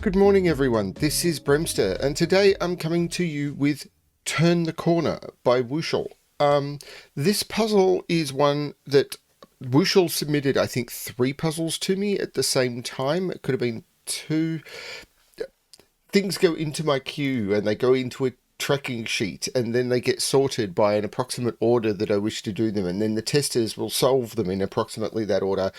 Good morning, everyone. This is BremSter, and today I'm coming to you with Turn the Corner by Wuschel. This puzzle is one that Wuschel submitted, I think, 3 puzzles to me at the same time. It could have been 2. Things go into my queue and they go into a tracking sheet, and then they get sorted by an approximate order that I wish to do them, and then the testers will solve them in approximately that order.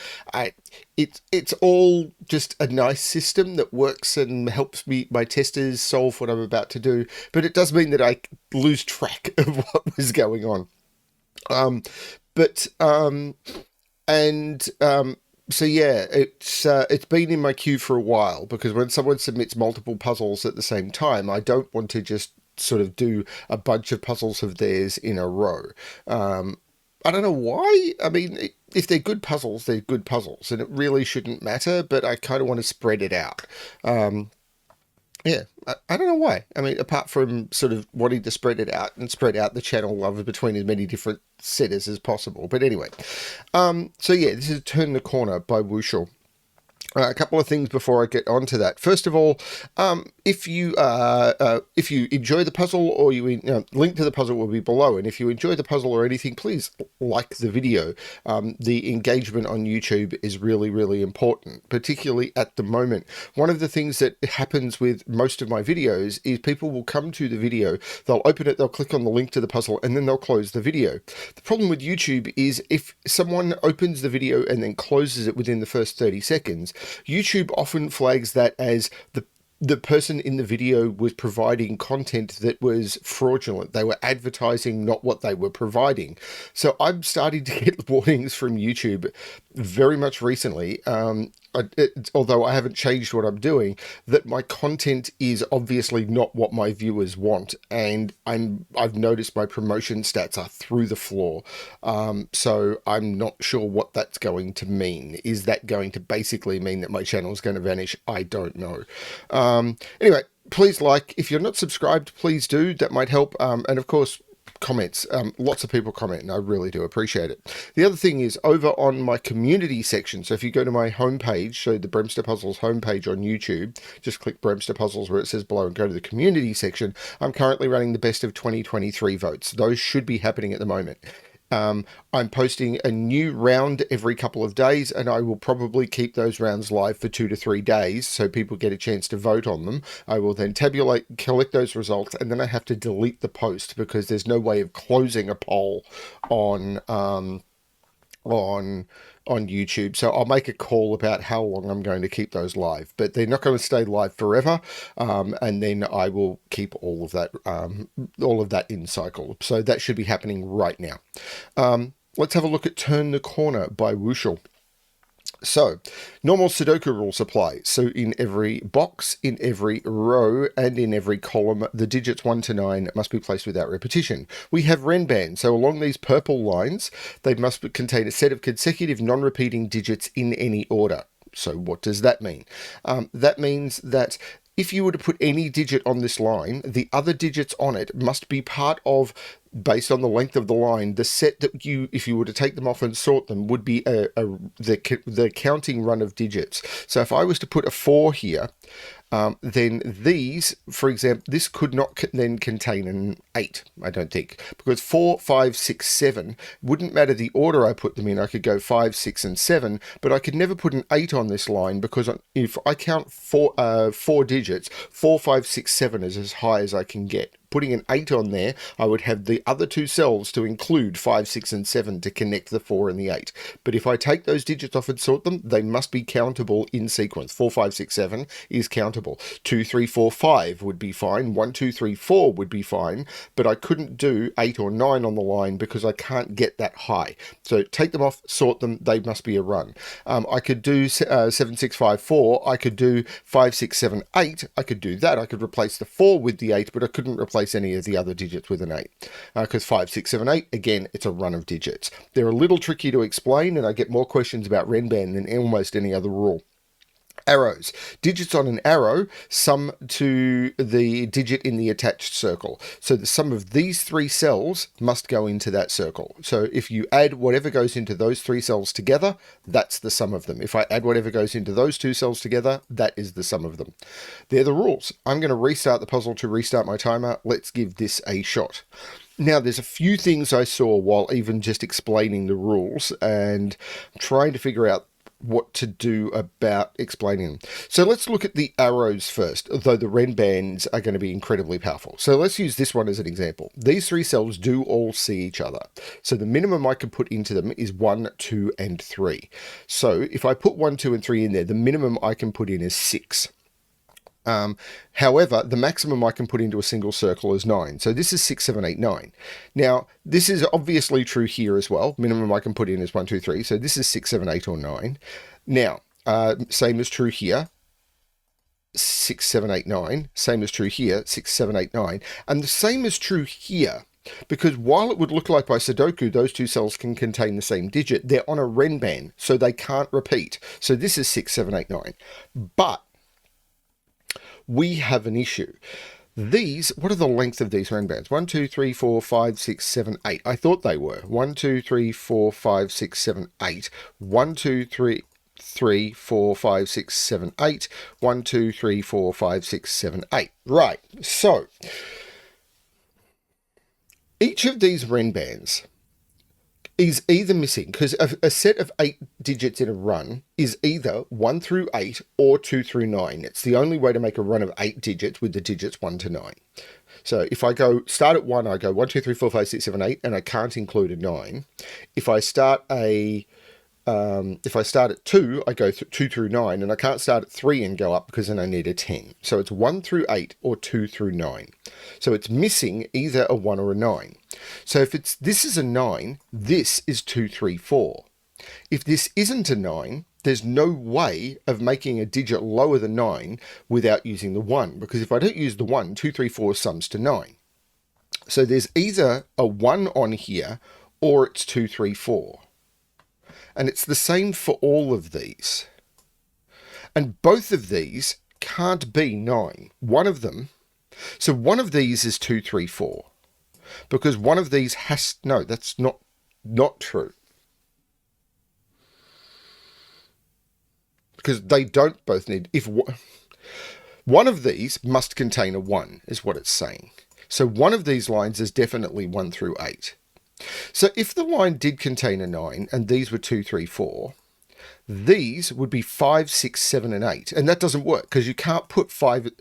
It's all just a nice system that works and helps my testers solve what I'm about to do, but it does mean that I lose track of what was going on. So yeah, it's been in my queue for a while, because when someone submits multiple puzzles at the same time, I don't want to just sort of do a bunch of puzzles of theirs in a row. I don't know why. I mean, if they're good puzzles, they're good puzzles, and it really shouldn't matter, but I kind of want to spread it out. Yeah, I don't know why. I mean, apart from sort of wanting to spread it out and spread out the channel love between as many different setters as possible. But anyway, so yeah, this is Turn the Corner by Wuschel. A couple of things before I get on to that. First of all, if you enjoy the puzzle, or link to the puzzle will be below, and if you enjoy the puzzle or anything, please like the video. The engagement on YouTube is really, really important, particularly at the moment. One of the things that happens with most of my videos is people will come to the video, they'll open it, they'll click on the link to the puzzle, and then they'll close the video. The problem with YouTube is if someone opens the video and then closes it within the first 30 seconds, YouTube often flags that as the person in the video was providing content that was fraudulent. They were advertising not what they were providing. So I'm starting to get warnings from YouTube very much recently, although I haven't changed what I'm doing, that my content is obviously not what my viewers want, and I've noticed my promotion stats are through the floor. So I'm not sure what that's going to mean. Is that going to basically mean that my channel is going to vanish? I don't know. Anyway, please like. If you're not subscribed, please do. That might help. And of course, comments. Lots of people comment, and I really do appreciate it. The other thing is, over on my community section, so if you go to my homepage, so the BremSter Puzzles homepage on YouTube, just click BremSter Puzzles where it says below and go to the community section. I'm currently running the best of 2023 votes. Those should be happening at the moment. I'm posting a new round every couple of days, and I will probably keep those rounds live for 2 to 3 days so people get a chance to vote on them. I will then collect those results, and then I have to delete the post because there's no way of closing a poll on YouTube. So I'll make a call about how long I'm going to keep those live, but they're not going to stay live forever. And then I will keep all of that in cycle. So that should be happening right now. Let's have a look at Turn the Corner by Wuschel. So, normal Sudoku rules apply. So in every box, in every row, and in every column, the digits 1 to 9 must be placed without repetition. We have Renban, so along these purple lines, they must contain a set of consecutive non-repeating digits in any order. So what does that mean? That means that if you were to put any digit on this line, the other digits on it must be part of, based on the length of the line, the set that if you were to take them off and sort them, would be the counting run of digits. So if I was to put a 4 here, then these, for example, this could not then contain an 8, I don't think, because 4, 5, 6, 7 wouldn't matter the order I put them in. I could go 5, 6, and 7, but I could never put an 8 on this line, because if I count 4 digits, 4, 5, 6, 7 is as high as I can get. Putting an 8 on there, I would have the other 2 cells to include 5, 6, and 7 to connect the 4 and the 8. But if I take those digits off and sort them, they must be countable in sequence. 4, 5, 6, 7 is countable. 2, 3, 4, 5 would be fine. 1, 2, 3, 4 would be fine. But I couldn't do 8 or 9 on the line because I can't get that high. So take them off, sort them, they must be a run. I could do 7, 6, 5, 4. I could do 5, 6, 7, 8. I could do that. I could replace the 4 with the 8, but I couldn't replace any of the other digits with an 8, because 5, 6, 7, 8, again, it's a run of digits. They're a little tricky to explain, and I get more questions about Renban than almost any other rule. Arrows. Digits on an arrow sum to the digit in the attached circle. So the sum of these three cells must go into that circle. So if you add whatever goes into those three cells together, that's the sum of them. If I add whatever goes into those two cells together, that is the sum of them. They're the rules. I'm going to restart the puzzle to restart my timer. Let's give this a shot. Now, there's a few things I saw while even just explaining the rules and trying to figure out what to do about explaining them. So let's look at the arrows first, though the Renbans are going to be incredibly powerful. So let's use this one as an example. These three cells do all see each other. So the minimum I can put into them is 1, 2, and 3. So if I put 1, 2, and 3 in there, the minimum I can put in is 6. However, the maximum I can put into a single circle is 9. So this is 6, 7, 8, 9. Now, this is obviously true here as well. Minimum I can put in is 1, 2, 3. So this is 6, 7, 8, or 9. Now, same is true here. 6, 7, 8, 9. Same is true here. 6, 7, 8, 9. And the same is true here. Because while it would look like by Sudoku those two cells can contain the same digit, they're on a Renban, so they can't repeat. So this is 6, 7, 8, 9. But we have an issue. These, what are the length of these Renbans? 1, 2, 3, 4, 5, 6, 7, 8. I thought they were. 1, 2, 3, 4, 5, 6, 7, 8. 1, 2, 3, 3, 4, 5, 6, 7, 8. 1, 2, 3, 4, 5, 6, 7, 8. Right. So, each of these Renbans is either missing, because a set of 8 digits in a run is either 1 through 8 or 2 through 9. It's the only way to make a run of 8 digits with the digits 1 to 9. So if I go start at 1, I go 1, 2, 3, 4, 5, 6, 7, 8, and I can't include a 9. If I start at 2, I go 2 through 9, and I can't start at 3 and go up because then I need a 10. So it's 1 through 8 or 2 through 9. So it's missing either a 1 or a 9. So if this is a 9, this is 2, 3, 4. If this isn't a 9, there's no way of making a digit lower than 9 without using the 1, because if I don't use the 1, 2, 3, 4 sums to 9. So there's either a 1 on here or it's 2, 3, 4. And it's the same for all of these. And both of these can't be 9. One of them, so one of these is 2, 3, 4. Because one of these has, no, that's not true. Because they don't both need, if one of these must contain a 1, is what it's saying. So one of these lines is definitely 1 through 8. So if the line did contain a 9 and these were 2, 3, 4, these would be 5, 6, 7, and 8. And that doesn't work because you can't put 5.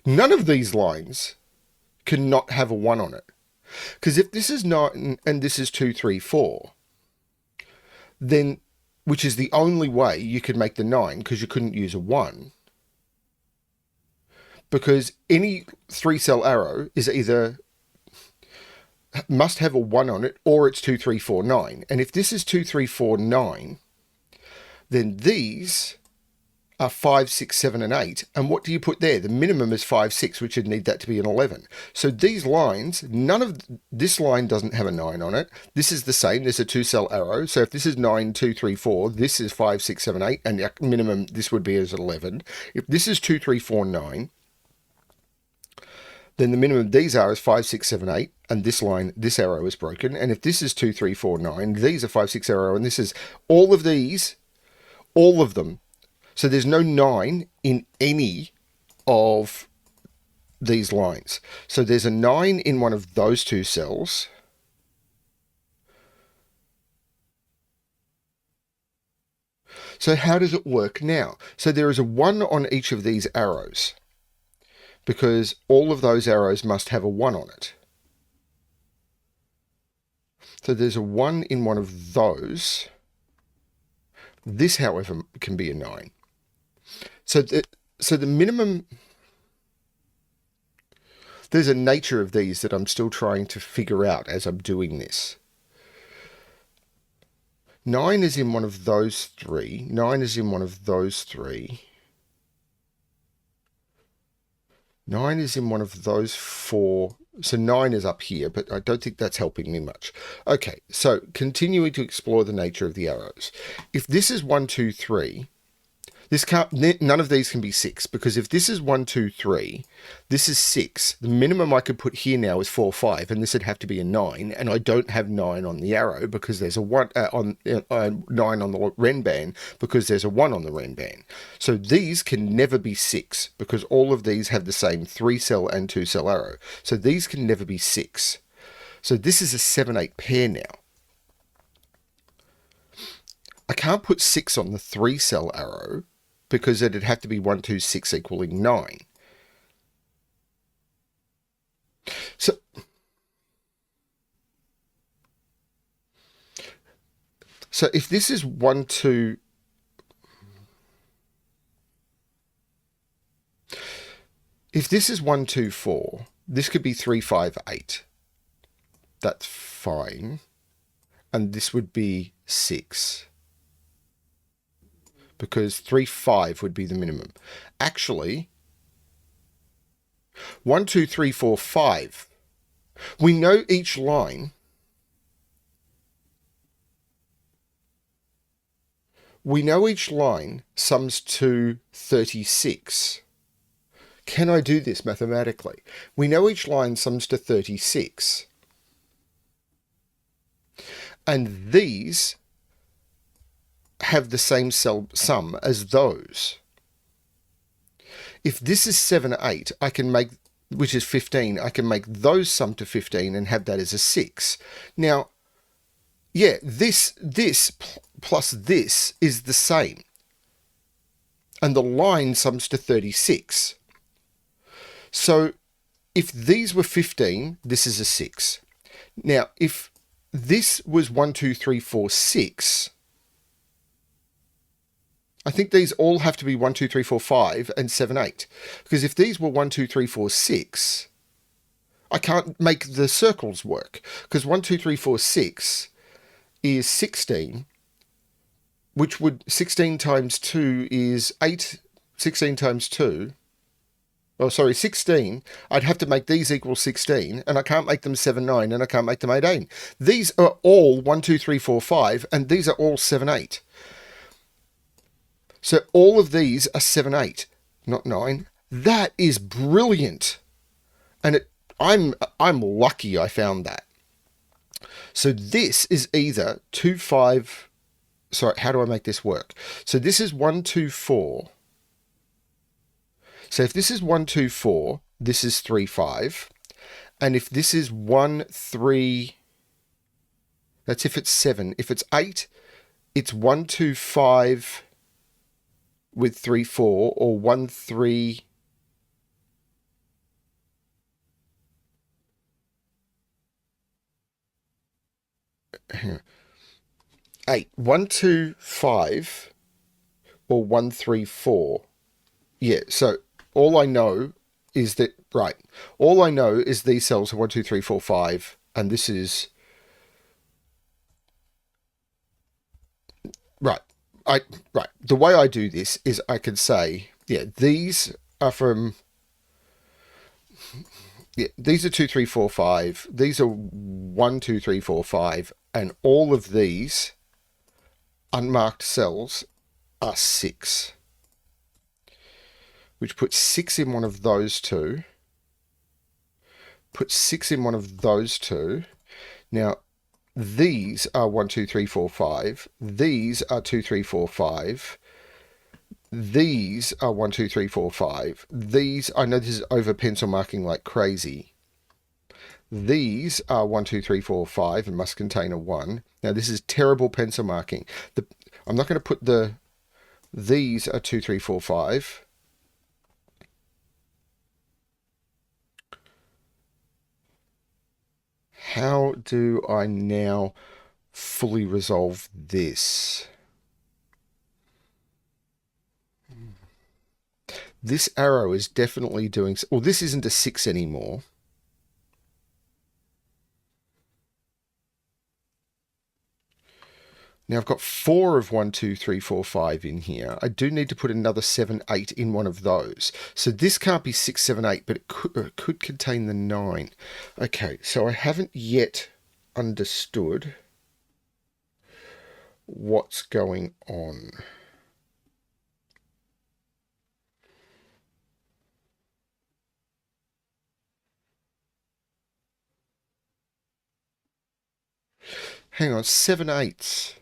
None of these lines cannot have a 1 on it. Because if this is 9 and this is 2, 3, 4, then, which is the only way you could make the 9 because you couldn't use a 1. Because any 3-cell arrow is either must have a 1 on it, or it's 2, 3, 4, 9. And if this is 2, 3, 4, 9, then these are 5, 6, 7, and 8. And what do you put there? The minimum is 5, 6, which would need that to be an 11. So these lines, none of this line doesn't have a 9 on it. This is the same. There's a 2-cell arrow. So if this is 9, 2, 3, 4, this is 5, 6, 7, 8, and the minimum this would be as 11. If this is 2, 3, 4, 9, then the minimum these are is 5, 6, 7, 8, and this line, this arrow is broken. And if this is 2, 3, 4, 9, these are 5, 6 arrow, and this is all of these, all of them. So there's no 9 in any of these lines. So there's a 9 in one of those two cells. So how does it work now? So there is a 1 on each of these arrows, because all of those arrows must have a 1 on it. So there's a 1 in one of those. This, however, can be a 9. So the minimum, there's a nature of these that I'm still trying to figure out as I'm doing this. 9 is in one of those 3. 9 is in one of those 3. 9 is in one of those 4. So 9 is up here, but I don't think that's helping me much. Okay, so continuing to explore the nature of the arrows. If this is 1, 2, 3, This can't, none of these can be 6, because if this is 1, 2, 3, this is 6. The minimum I could put here now is 4, 5, and this would have to be a 9, and I don't have 9 on the arrow because there's a 1 on 9 on the Renban because there's a 1 on the Renban. So these can never be 6 because all of these have the same 3-cell and 2-cell arrow. So these can never be 6. So this is a 7, 8 pair now. I can't put 6 on the 3-cell arrow because it'd have to be 1, 2, 6 equaling 9. So if this is 1, 2... If this is 1, 2, 4, this could be 3, 5, 8. That's fine. And this would be 6. Because 3, 5 would be the minimum. Actually, 1, 2, 3, 4, 5. We know each line. We know each line sums to 36. Can I do this mathematically? We know each line sums to 36. And these have the same sum as those. If this is 7, 8, I can make, which is 15, I can make those sum to 15 and have that as a 6. Now, yeah, this plus this is the same. And the line sums to 36. So if these were 15, this is a 6. Now, if this was 1, 2, 3, 4, 6... I think these all have to be 1, 2, 3, 4, 5 and 7, 8. Because if these were 1, 2, 3, 4, 6, I can't make the circles work. Because 1, 2, 3, 4, 6 is 16, which would, 16 times 2 is 8, 16 times 2. Oh, sorry, 16. I'd have to make these equal 16, and I can't make them 7, 9, and I can't make them 18. These are all 1, 2, 3, 4, 5, and these are all 7, 8. So all of these are 7, 8, not 9. That is brilliant. And I'm lucky I found that. So this is either 2, 5... Sorry, how do I make this work? So this is 1, 2, 4. So if this is 1, 2, 4, this is 3, 5. And if this is 1, 3... That's if it's 7. If it's 8, it's 1, 2, 5... with 3, 4, or 1, 3... Hang on. 8. 1, 2, 5, or 1, 3, 4. Yeah, so all I know is that... Right. All I know is these cells are 1, 2, 3, 4, 5, and this is... Right. Right. The way I do this is I can say, yeah, these are from... Yeah, these are 2, 3, 4, 5. These are 1, 2, 3, 4, 5. And all of these unmarked cells are 6. Which puts 6 in one of those two. Puts 6 in one of those two. Now, these are 1, 2, 3, 4, 5. These are 2, 3, 4, 5. These are 1, 2, 3, 4, 5. These, I know this is over pencil marking like crazy. These are 1, 2, 3, 4, 5 and must contain a 1. Now this is terrible pencil marking. I'm not going to put the... These are 2, 3, 4, 5. How do I now fully resolve this? This arrow is definitely doing... Well, this isn't a 6 anymore. Now I've got 4 of 1, 2, 3, 4, 5 in here. I do need to put another 7, 8 in one of those. So this can't be 6, 7, 8, but it could contain the 9. Okay, so I haven't yet understood what's going on. Hang on, 7 eighths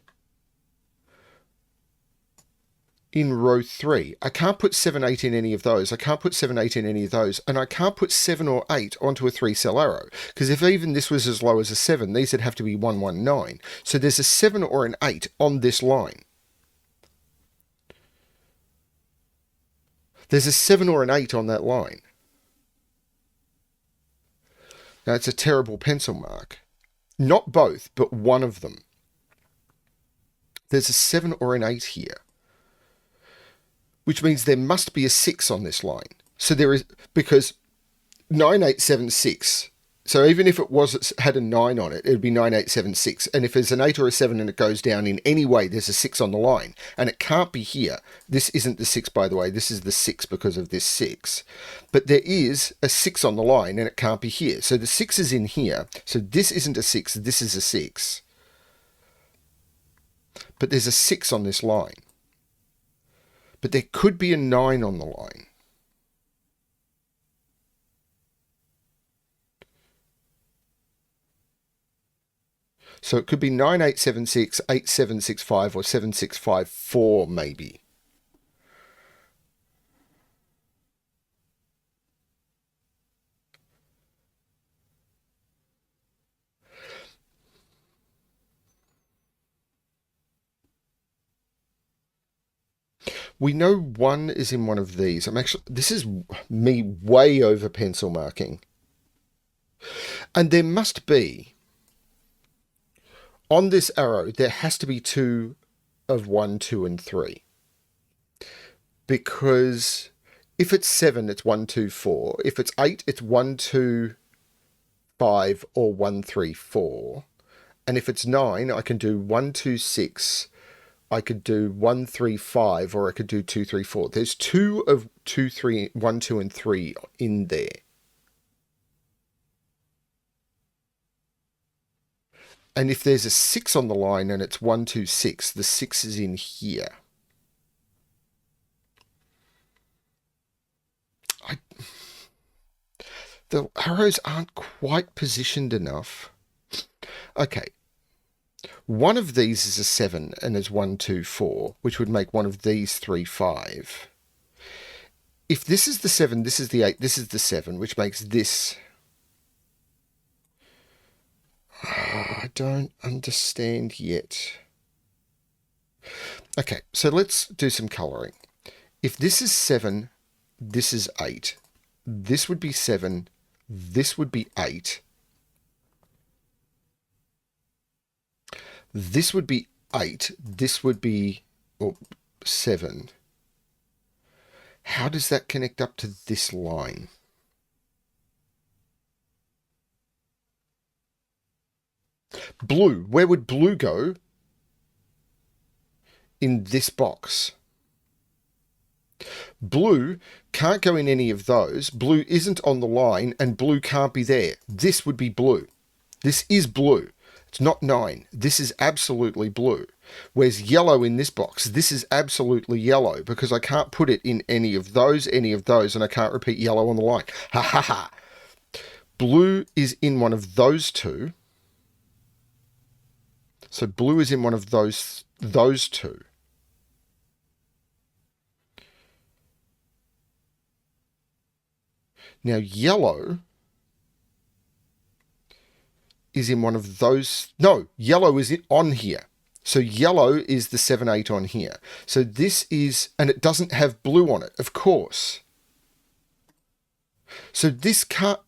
in row 3. I can't put 7, 8 in any of those. I can't put 7, 8 in any of those. And I can't put 7 or 8 onto a 3-cell arrow. Because if even this was as low as a 7, these would have to be 1, 1, 9. So there's a 7 or an 8 on this line. There's a 7 or an 8 on that line. Now, it's a terrible pencil mark. Not both, but one of them. There's a 7 or an 8 here, which means there must be a 6 on this line. So there is, because 9876, so even if it had a 9 on it, it would be 9876. And if there's an 8 or a 7 and it goes down in any way, there's a 6 on the line. And it can't be here. This isn't the 6, by the way. This is the 6 because of this 6. But there is a 6 on the line and it can't be here. So the 6 is in here. So this isn't a 6. This is a 6. But there's a 6 on this line. But there could be a 9 on the line. So it could be 9876, 8765, or 7654 maybe. We know one is in one of these. This is me way over pencil marking. And there must be, on this arrow, there has to be 2 of 1, 2, and 3. Because if it's 7, it's 1, 2, 4. If it's 8, it's 1, 2, 5, or 1, 3, 4. And if it's 9, I can do 1, 2, 6. I could do 1, 3, 5, or I could do 2, 3, 4. There's 2 of 2, 3, 1, 2, and 3 in there. And if there's a 6 on the line and it's 1, 2, 6, the 6 is in here. The arrows aren't quite positioned enough. Okay. One of these is a 7 and is 1, 2, 4, which would make one of these 3, 5. If this is the 7, this is the 8, this is the 7, which makes this... I don't understand yet. Okay, so let's do some colouring. If this is 7, this is 8. This would be 7, this would be 8. This would be 8. This would be 7. How does that connect up to this line? Blue. Where would blue go in this box? Blue can't go in any of those. Blue isn't on the line, and blue can't be there. This would be blue. This is blue. It's not 9. This is absolutely blue. Where's yellow in this box? This is absolutely yellow because I can't put it in any of those, and I can't repeat yellow on the line. Ha ha ha. Blue is in one of those 2. So blue is in one of those 2. Now yellow is in one of those... No, yellow is on here. So yellow is the 7, 8 on here. So this is... And it doesn't have blue on it, of course. So this can't...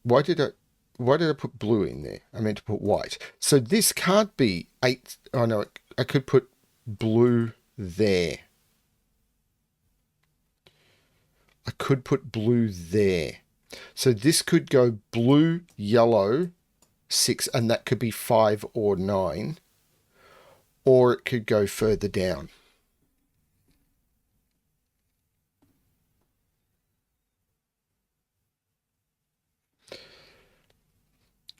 Why did I put blue in there? I meant to put white. So this can't be 8... Oh, no, I could put blue there. I could put blue there. So this could go blue, yellow, 6, and that could be 5 or 9. Or it could go further down.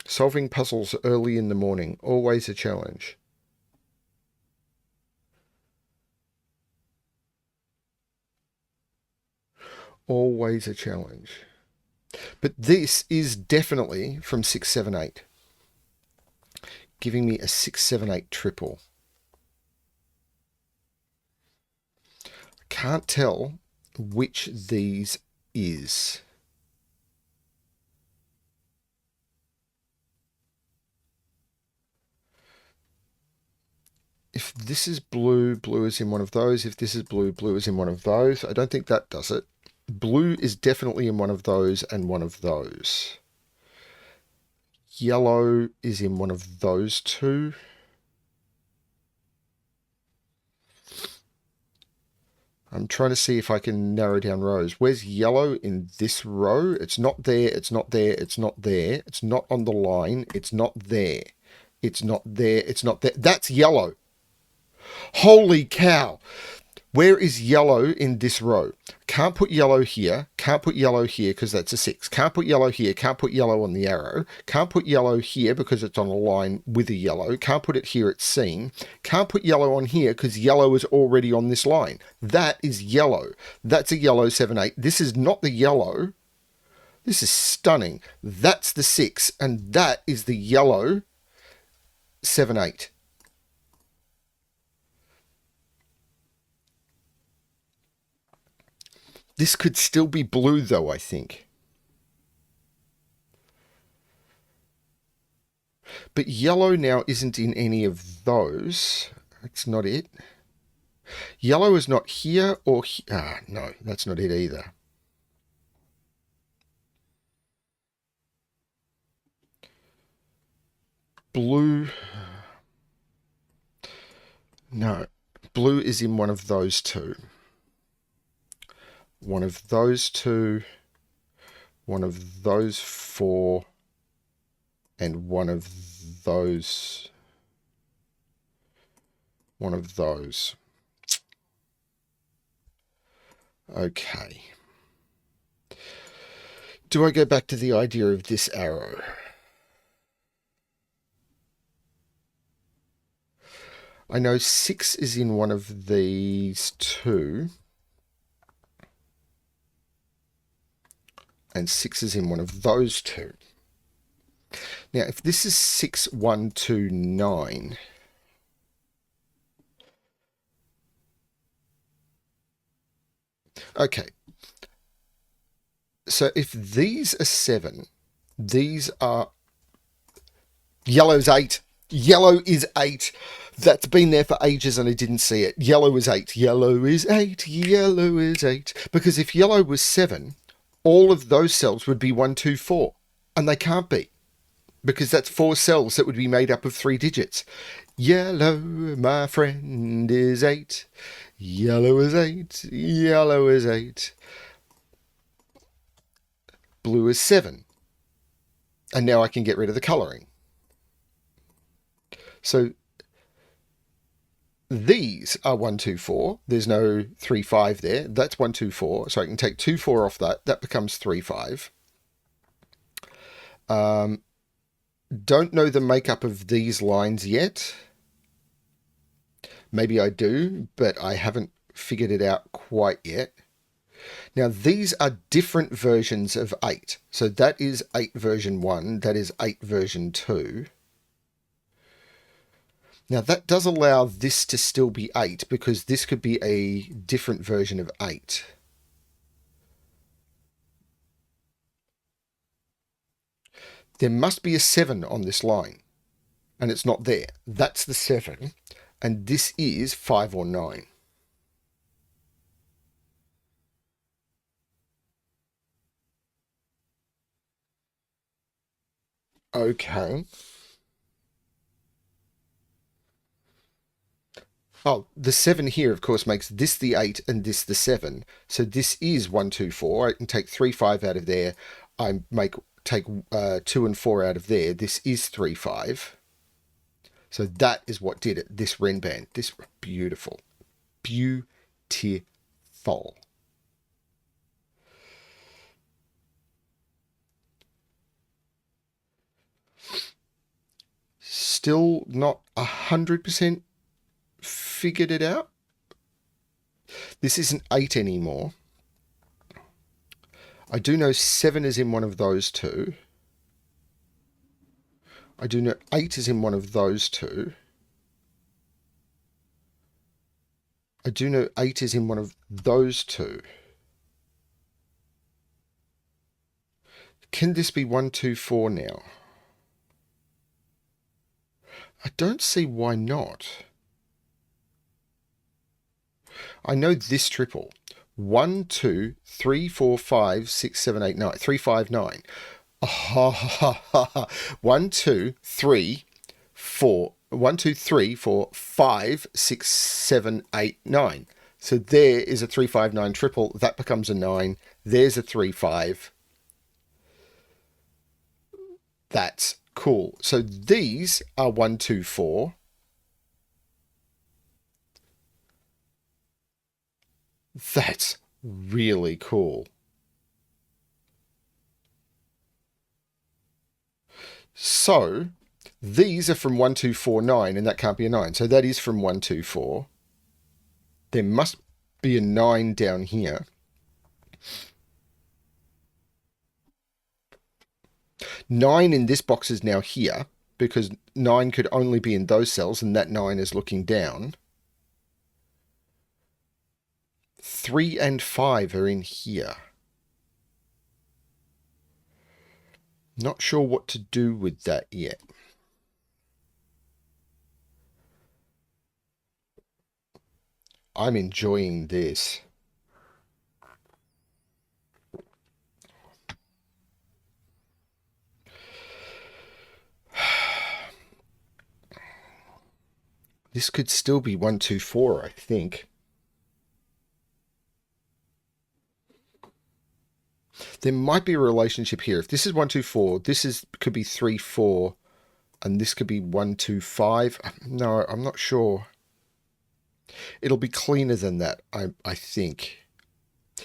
Solving puzzles early in the morning, always a challenge. Always a challenge. But this is definitely from 6, 7, 8. giving me a 6, 7, 8 triple. I can't tell which these is. If this is blue, blue is in one of those. If this is blue, blue is in one of those. I don't think that does it. Blue is definitely in one of those and one of those. Yellow is in one of those two. I'm trying to see if I can narrow down rows. Where's yellow in this row? It's not there, it's not there, it's not there. It's not on the line, it's not there. It's not there, it's not there. That's yellow. Holy cow! Where is yellow in this row? Can't put yellow here. Can't put yellow here because that's a 6. Can't put yellow here. Can't put yellow on the arrow. Can't put yellow here because it's on a line with a yellow. Can't put it here, it's seen. Can't put yellow on here because yellow is already on this line. That is yellow. That's a yellow 7, 8. This is not the yellow. This is stunning. That's the 6 and that is the yellow 7, 8. This could still be blue, though, I think. But yellow now isn't in any of those. That's not it. Yellow is not here or here. No, that's not it either. Blue. No. Blue is in one of those two. One of those two, one of those 4, and one of those. One of those. Okay. Do I go back to the idea of this arrow? I know 6 is in one of these two. And 6 is in one of those two. Now, if this is 6, 1, 2, 9. Okay. So if these are 7, these are... Yellow's 8. Yellow is 8. That's been there for ages and I didn't see it. Yellow is 8. Yellow is 8. Yellow is 8. Because if yellow was 7... all of those cells would be 1, 2, 4. And they can't be. Because that's 4 cells that would be made up of 3 digits. Yellow, my friend, is 8. Yellow is 8. Yellow is 8. Blue is 7. And now I can get rid of the colouring. So these are 1, 2, 4. There's no 3, 5 there. That's 1, 2, 4. So I can take 2, 4 off that. That becomes 3, 5. Don't know the makeup of these lines yet. Maybe I do, but I haven't figured it out quite yet. Now, these are different versions of 8. So that is 8 version 1. That is 8 version 2. Now, that does allow this to still be 8 because this could be a different version of 8. There must be a 7 on this line, and it's not there. That's the 7, and this is 5 or 9. Okay. Oh, the 7 here, of course, makes this the 8 and this the 7. So this is 1, 2, 4. I can take 3, 5 out of there. I take 2 and 4 out of there. This is 3, 5. So that is what did it. This Renban. This beautiful. Beautiful. Still not 100% figured it out. This isn't 8 anymore. I do know 7 is in one of those two. I do know 8 is in one of those two. I do know 8 is in one of those two. Can this be 1, 2, 4 now? I don't see why not. I know this triple. 1, 2, 3, 4, 5, 6, 7, 8, 9. 3, 5, 9. 1, 2, 3, 4. 1, 2, 3, 4, 5, 6, 7, 8, 9. So there is a 3, 5, 9 triple. That becomes a 9. There's a 3, 5. That's cool. So these are 1, 2, 4. That's really cool. So these are from 1, 2, 4, 9, and that can't be a 9. So that is from 1, 2, 4. There must be a 9 down here. 9 in this box is now here, because 9 could only be in those cells, and that 9 is looking down. 3 and 5 are in here. Not sure what to do with that yet. I'm enjoying this. This could still be 1, 2, 4, I think. There might be a relationship here. If this is 1, 2, 4, this could be 3, 4, and this could be 1, 2, 5. No, I'm not sure. It'll be cleaner than that, I think.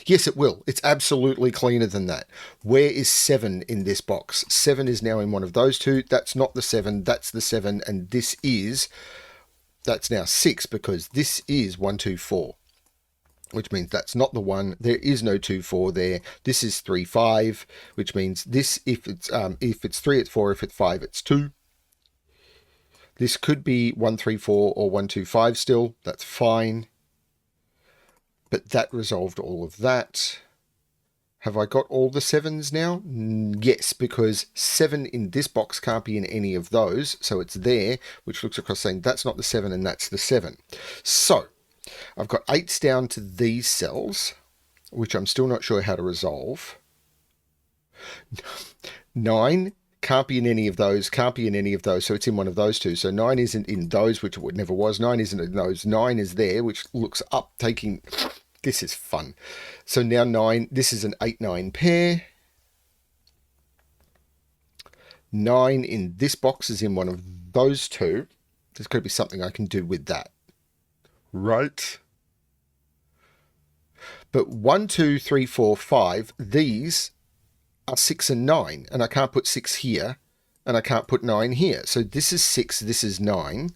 Yes, it will. It's absolutely cleaner than that. Where is 7 in this box? 7 is now in one of those two. That's not the 7. That's the 7. And that's now 6, because this is 1, 2, 4. Which means that's not the 1. There is no 2, 4 there. This is 3, 5, which means this, if it's 3, it's 4. If it's 5, it's 2. This could be 1, 3, 4 or 1, 2, 5 still. That's fine. But that resolved all of that. Have I got all the 7s now? Yes, because 7 in this box can't be in any of those. So it's there, which looks across saying that's not the 7 and that's the 7. So I've got 8s down to these cells, which I'm still not sure how to resolve. 9 can't be in any of those, can't be in any of those, so it's in one of those two. So 9 isn't in those, which it never was. 9 isn't in those. 9 is there, which looks up, taking... This is fun. So now 9, this is an 8-9 pair. 9 in this box is in one of those two. There's got to be something I can do with that. Right? But 1, 2, 3, 4, 5, these are 6 and 9. And I can't put 6 here. And I can't put 9 here. So this is 6, this is 9.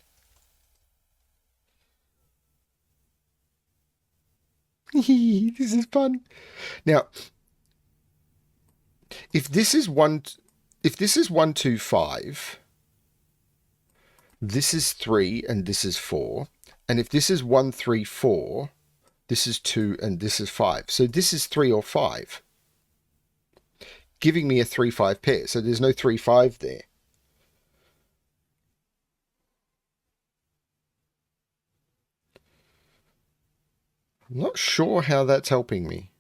This is fun. Now, if this is 1, 2, 5, this is 3 and this is 4. And if this is 1, 3, 4, this is 2 and this is 5. So this is 3 or 5, giving me a 3, 5 pair. So there's no 3, 5 there. I'm not sure how that's helping me.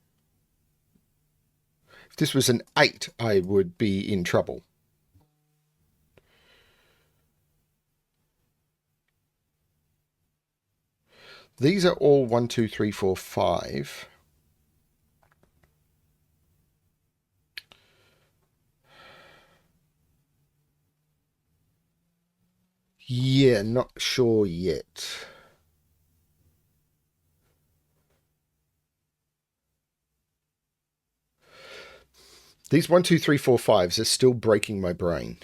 If this was an 8, I would be in trouble. These are all 1, 2, 3, 4, 5. Yeah, not sure yet. These 1, 2, 3, 4, 5s are still breaking my brain.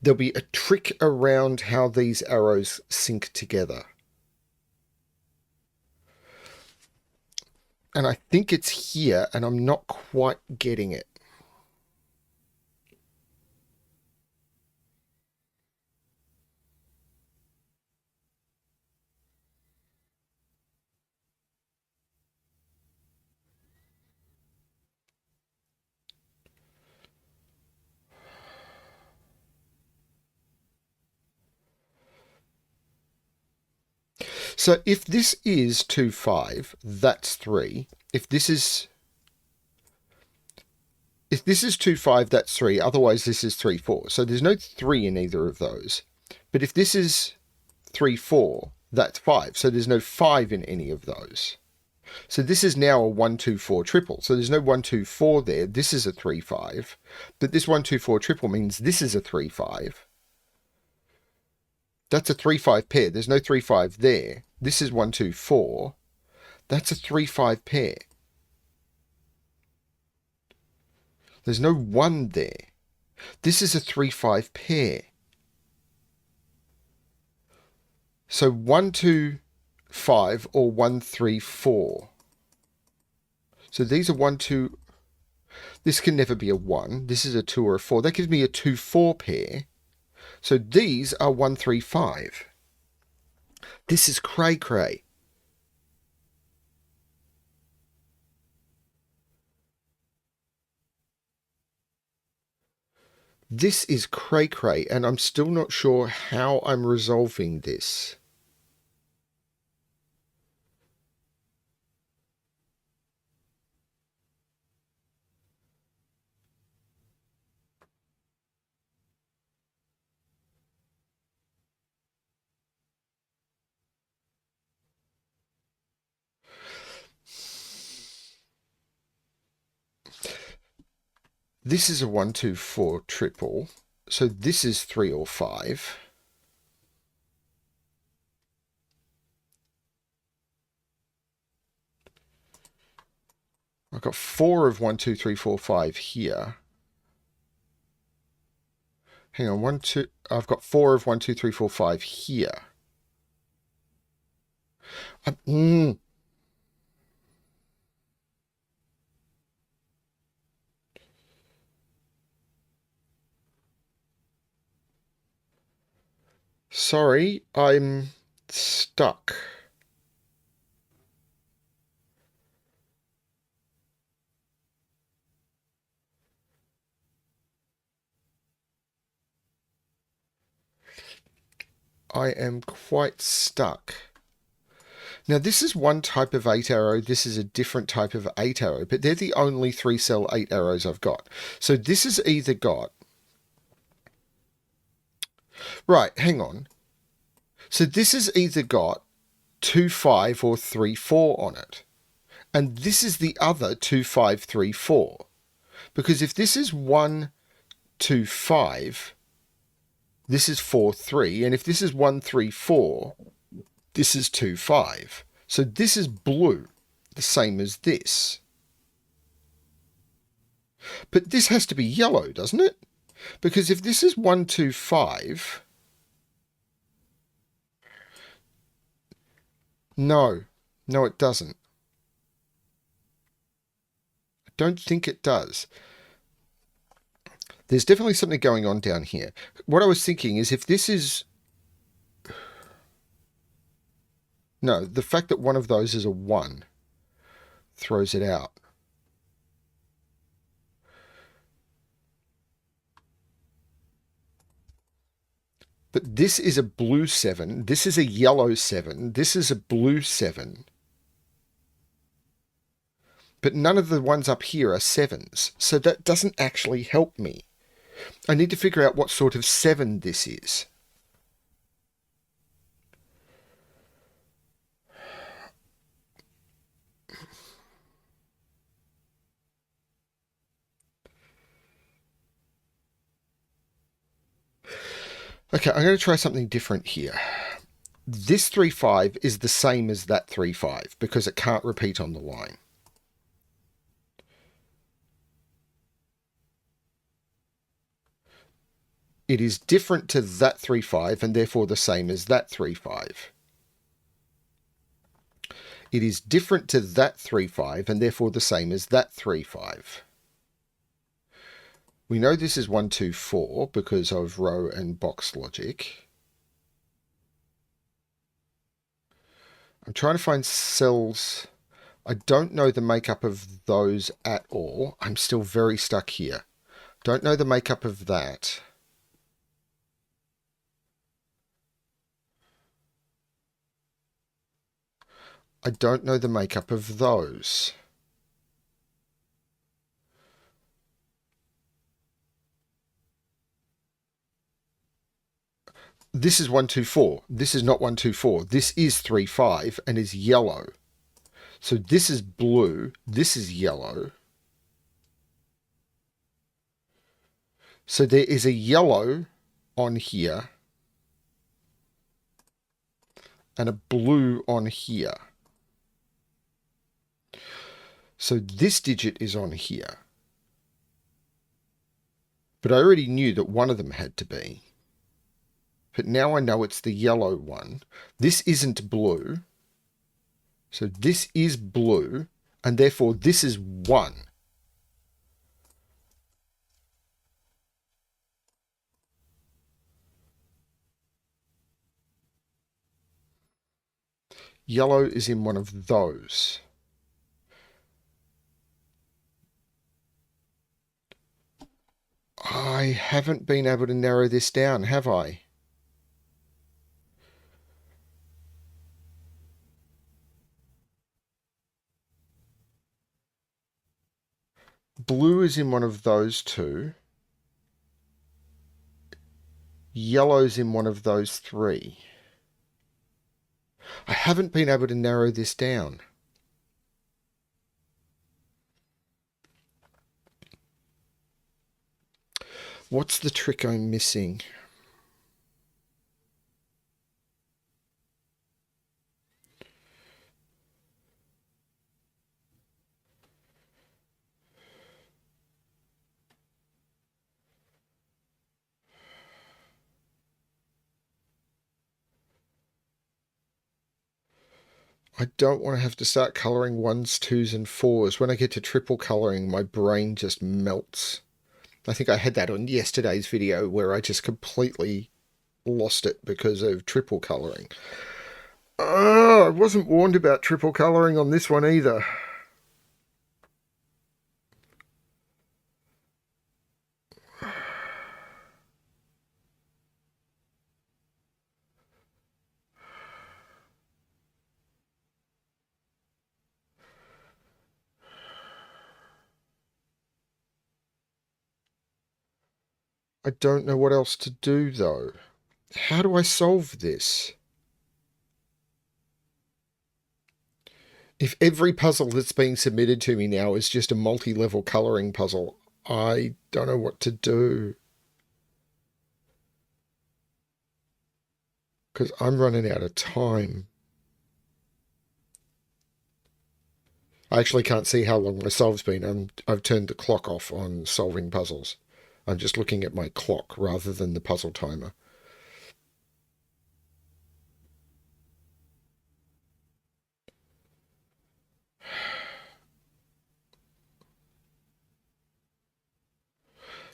There'll be a trick around how these arrows sync together. And I think it's here, and I'm not quite getting it. So if this is 2, 5, that's 3. If this is 2, 5, that's 3. Otherwise, this is 3, 4. So there's no 3 in either of those. But if this is 3, 4, that's 5. So there's no 5 in any of those. So this is now a 1, 2, 4 triple. So there's no 1, 2, 4 there. This is a 3, 5. But this 1, 2, 4 triple means this is a 3, 5. That's a 3, 5 pair. There's no 3, 5 there. This is 1, 2, 4. That's a 3, 5 pair. There's no 1 there. This is a 3, 5 pair. So 1, 2, 5 or 1, 3, 4. So these are 1, 2. This can never be a 1. This is a 2 or a 4. That gives me a 2, 4 pair. So these are 1, 3, 5. This is cray-cray. This is cray-cray, and I'm still not sure how I'm resolving this. This is a 1, 2, 4 triple. So this is 3 or 5. I've got 4 of 1, 2, 3, 4, 5 here. Hang on, 1, 2. I've got 4 of 1, 2, 3, 4, 5 here. Sorry, I'm stuck. I am quite stuck. Now, this is one type of 8 arrow. This is a different type of 8 arrow, but they're the only 3-cell 8 arrows I've got. So this has either got... Right, hang on. So this has either got 2, 5 or 3, 4 on it. And this is the other 2, 5, 3, 4. Because if this is 1, 2, 5, this is 4, 3. And if this is 1, 3, 4, this is 2, 5. So this is blue, the same as this. But this has to be yellow, doesn't it? Because if this is 1, 2, 5... No, it doesn't. I don't think it does. There's definitely something going on down here. What I was thinking is if this is... No, the fact that one of those is a 1 throws it out. But this is a blue 7. This is a yellow 7. This is a blue 7. But none of the ones up here are 7s. So that doesn't actually help me. I need to figure out what sort of 7 this is. Okay, I'm going to try something different here. This 3, 5 is the same as that 3, 5 because it can't repeat on the line. It is different to that 3, 5 and therefore the same as that 3, 5. It is different to that 3, 5 and therefore the same as that 3, 5. We know this is 1, 2, 4 because of row and box logic. I'm trying to find cells. I don't know the makeup of those at all. I'm still very stuck here. Don't know the makeup of that. I don't know the makeup of those. This is 124. This is not 124. This is 35 and is yellow. So this is blue. This is yellow. So there is a yellow on here and a blue on here. So this digit is on here. But I already knew that one of them had to be. But now I know it's the yellow one. This isn't blue. So this is blue, and therefore this is 1. Yellow is in one of those. I haven't been able to narrow this down, have I? Blue is in one of those two. Yellow's in one of those 3. I haven't been able to narrow this down. What's the trick I'm missing? I don't want to have to start colouring 1s, 2s and 4s. When I get to triple colouring, my brain just melts. I think I had that on yesterday's video where I just completely lost it because of triple colouring. Oh, I wasn't warned about triple colouring on this one either. I don't know what else to do, though. How do I solve this? If every puzzle that's being submitted to me now is just a multi-level colouring puzzle, I don't know what to do. Because I'm running out of time. I actually can't see how long my solve's been. I've turned the clock off on solving puzzles. I'm just looking at my clock rather than the puzzle timer.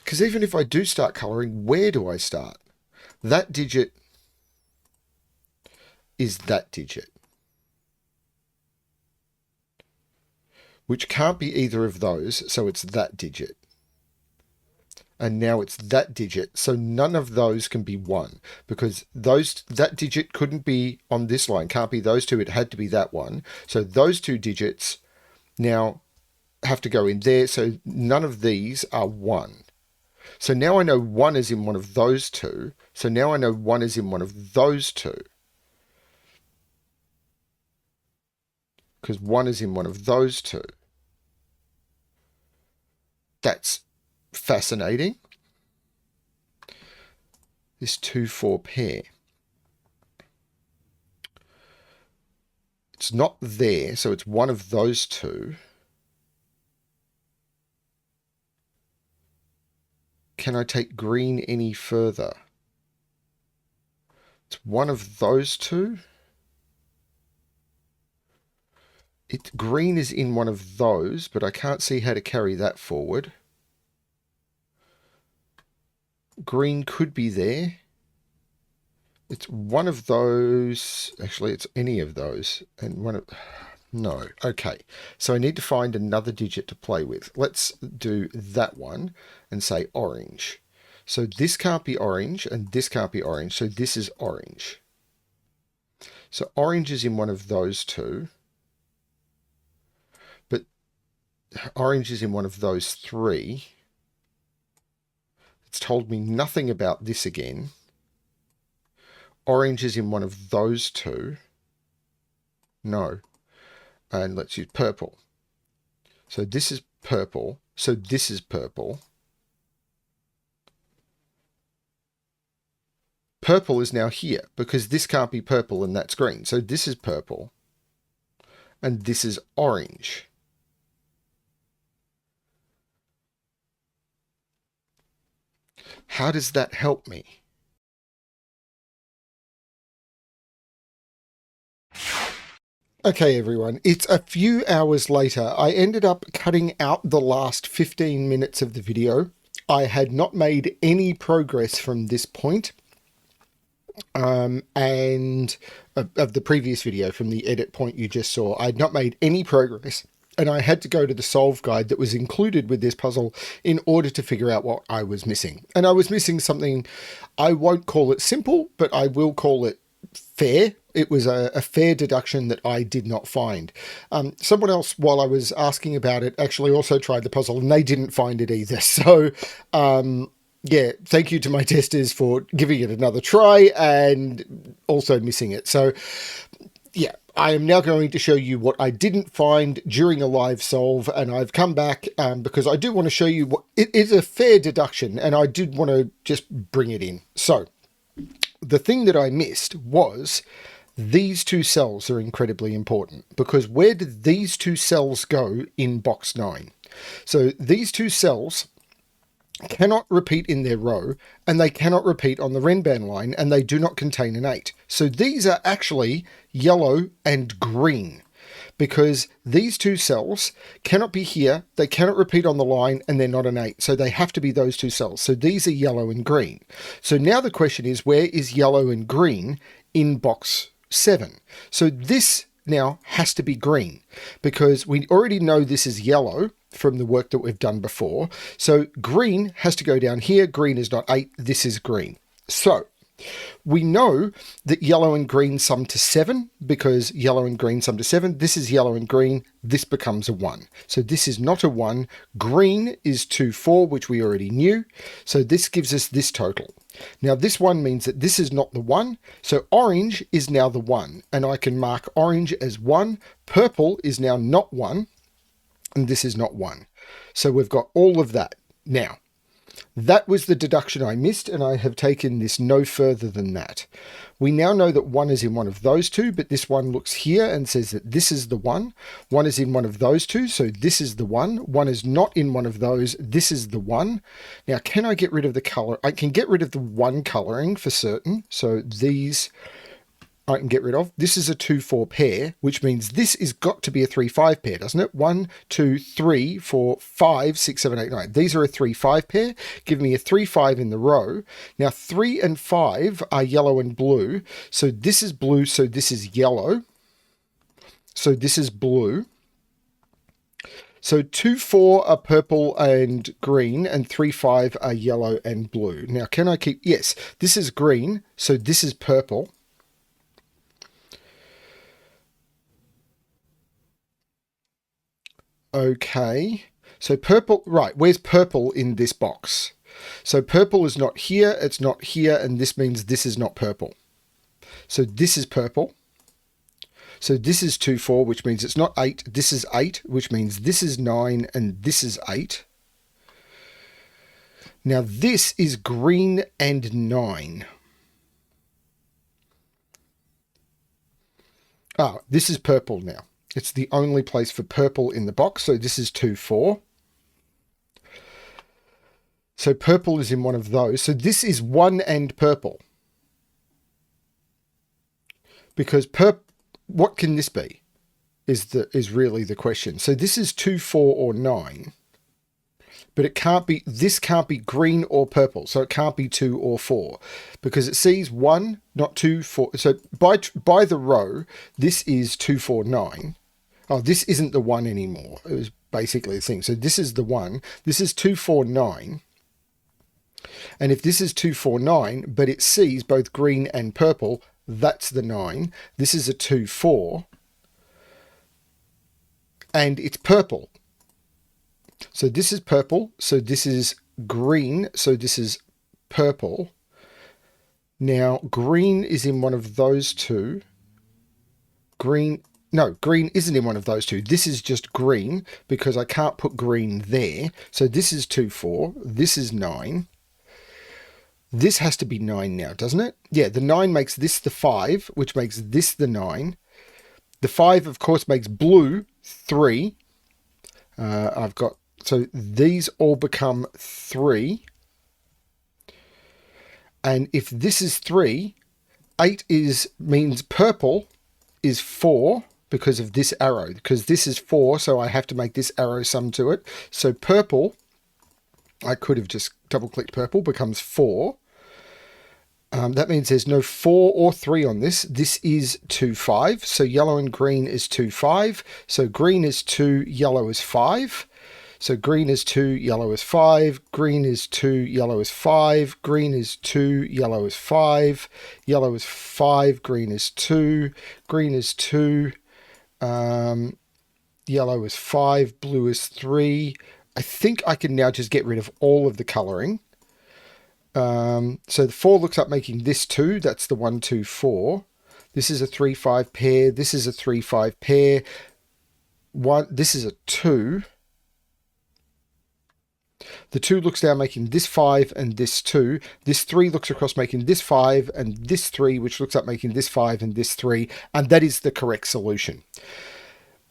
Because even if I do start colouring, where do I start? That digit is that digit, which can't be either of those, so it's that digit. And now it's that digit, so none of those can be 1, because that digit couldn't be on this line, can't be those two, it had to be that one. So those 2 digits now have to go in there, so none of these are 1. So now I know 1 is in one of those 2, so now I know 1 is in one of those 2. Because 1 is in one of those 2. That's fascinating. This 2-4 pair. It's not there, so it's one of those 2. Can I take green any further? It's one of those 2. Green is in one of those, but I can't see how to carry that forward. Green could be there. It's one of those. Actually, it's any of those. And one of... No. Okay. So I need to find another digit to play with. Let's do that one and say orange. So this can't be orange and this can't be orange. So this is orange. So orange is in one of those 2. orange is in one of those three. It's told me nothing about this again. Orange is in one of those two. No. And let's use purple. So this is purple. So this is purple. Purple is now here because this can't be purple and that's green. So this is purple and this is orange. How does that help me? Okay, everyone, it's a few hours later. I ended up cutting out the last 15 minutes of the video. I had not made any progress from this point. And of the previous video from the edit point you just saw, I had not made any progress. And I had to go to the solve guide that was included with this puzzle in order to figure out what I was missing. And I was missing something, I won't call it simple, but I will call it fair. It was a fair deduction that I did not find. Someone else, while I was asking about it, actually also tried the puzzle and they didn't find it either. So, yeah, thank you to my testers for giving it another try and also missing it. So, yeah, I am now going to show you what I didn't find during a live solve, and I've come back because I do want to show you what it is a fair deduction, and I did want to just bring it in. So, the thing that I missed was these two cells are incredibly important because where did these two cells go in box 9? So these two cells cannot repeat in their row and they cannot repeat on the Renban line and they do not contain an 8. So these are actually yellow and green because these two cells cannot be here, they cannot repeat on the line, and they're not an 8. So they have to be those two cells. So these are yellow and green. So now the question is, where is yellow and green in box 7? So this now has to be green because we already know this is yellow from the work that we've done before. So green has to go down here. Green is not 8. This is green. So we know that yellow and green sum to 7 because yellow and green sum to 7. This is yellow and green. This becomes a 1. So this is not a 1. Green is 2, 4, which we already knew. So this gives us this total. Now this 1 means that this is not the 1. So orange is now the 1. And I can mark orange as 1. Purple is now not 1. And this is not 1. So we've got all of that. Now, that was the deduction I missed, and I have taken this no further than that. We now know that 1 is in one of those two, but this one looks here and says that this is the 1. 1 is in one of those two, so this is the 1. 1 is not in one of those. This is the 1. Now, can I get rid of the color? I can get rid of the 1 coloring for certain. So these I can get rid of. This is a 2-4 pair, which means this has got to be a 3-5 pair, doesn't it? 1, 2, 3, 4, 5, 6, 7, 8, 9. These are a 3-5 pair. Give me a 3-5 in the row. Now 3 and 5 are yellow and blue. So this is blue, so this is yellow. So this is blue. So 2, 4 are purple and green, and 3, 5 are yellow and blue. Now can I keep, yes, this is green, so this is purple. Okay, so purple, right, where's purple in this box? So purple is not here, it's not here, and this means this is not purple. So this is purple. So this is 2, 4, which means it's not 8. This is 8, which means this is 9, and this is 8. Now this is green and 9. Ah, this is purple now. It's the only place for purple in the box. So this is 2, 4. So purple is in one of those. So this is 1 and purple. Because what can this be? Is really the question. So this is 2, 4, or 9. But it can't be, this can't be green or purple. So it can't be 2 or 4. Because it sees 1, not 2, 4. So by the row, this is 2, 4, 9. Oh, this isn't the 1 anymore. It was basically the thing. So this is the 1. This is 2, 4, 9. And if this is 2, 4, 9, but it sees both green and purple, that's the 9. This is a 2, 4. And it's purple. So this is purple, so this is green, so this is purple. Now, green is in one of those two. Green isn't in one of those two. This is just green because I can't put green there. So this is 2, 4. This is 9. This has to be 9 now, doesn't it? Yeah, the 9 makes this the 5, which makes this the 9. The 5, of course, makes blue 3. So these all become 3. And if this is 3, 8 means purple is 4 because of this arrow, because this is 4, so I have to make this arrow sum to it. So purple, I could have just double-clicked purple, becomes 4. That means there's no 4 or 3 on this. This is 2, 5. So yellow and green is 2, 5. So green is 2, yellow is 5. So green is 2, yellow is 5. Green is 2, yellow is 5. Green is 2, yellow is 5. Yellow is 5. Green is 2. Green is 2. Yellow is 5. Blue is 3. I think I can now just get rid of all of the colouring. So the 4 looks up making this 2. That's the 1, 2, 4. This is a 3, 5 pair. This is a 3, 5 pair. This is a 2. The 2 looks down making this 5 and this 2. This 3 looks across making this 5 and this 3, which looks up making this 5 and this 3. And that is the correct solution.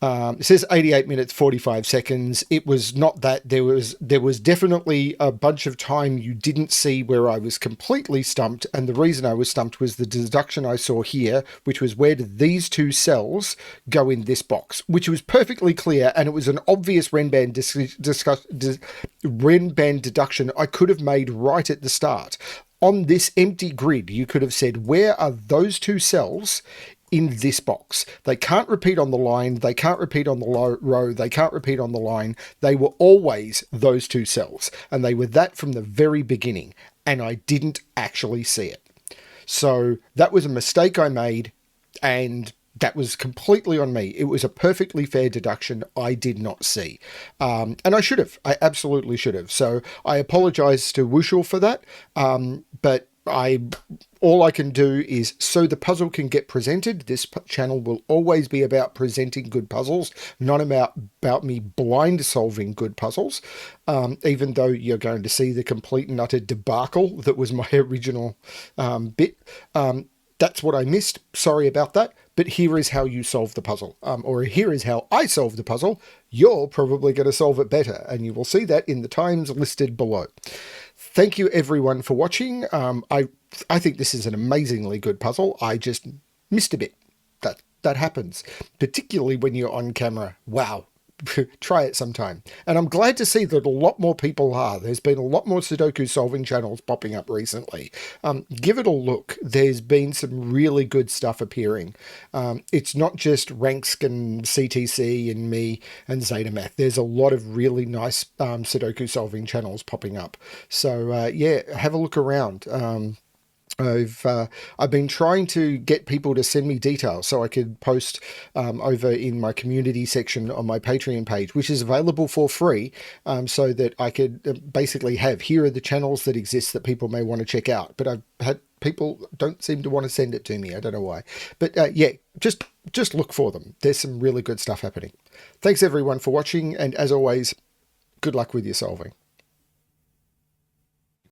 It says 88 minutes, 45 seconds. It was not that. There was definitely a bunch of time you didn't see where I was completely stumped. And the reason I was stumped was the deduction I saw here, which was where did these 2 cells go in this box, which was perfectly clear. And it was an obvious Renban deduction I could have made right at the start. On this empty grid, you could have said, where are those 2 cells in this box? They can't repeat on the line. They can't repeat on the row. They can't repeat on the line. They were always those 2 cells. And they were that from the very beginning. And I didn't actually see it. So that was a mistake I made. And that was completely on me. It was a perfectly fair deduction I did not see. And I should have. I absolutely should have. So I apologize to Wuschel for that. But all I can do is, so the puzzle can get presented. This channel will always be about presenting good puzzles, not about me blind solving good puzzles, even though you're going to see the complete and utter debacle that was my original bit. That's what I missed. Sorry about that. But here is how you solve the puzzle, or here is how I solve the puzzle. You're probably going to solve it better, and you will see that in the times listed below. Thank you everyone for watching. I think this is an amazingly good puzzle. I just missed a bit. That happens, particularly when you're on camera. Wow. Try it sometime. And I'm glad to see that a lot more people are. There's been a lot more Sudoku solving channels popping up recently. Give it a look. There's been some really good stuff appearing. It's not just Ranks and CTC and me and ZetaMath. There's a lot of really nice Sudoku solving channels popping up. So yeah, have a look around. I've been trying to get people to send me details so I could post over in my community section on my Patreon page, which is available for free, so that I could basically have, here are the channels that exist that people may want to check out. But I've had people don't seem to want to send it to me. I don't know why. But yeah, just look for them. There's some really good stuff happening. Thanks everyone for watching, and as always, good luck with your solving.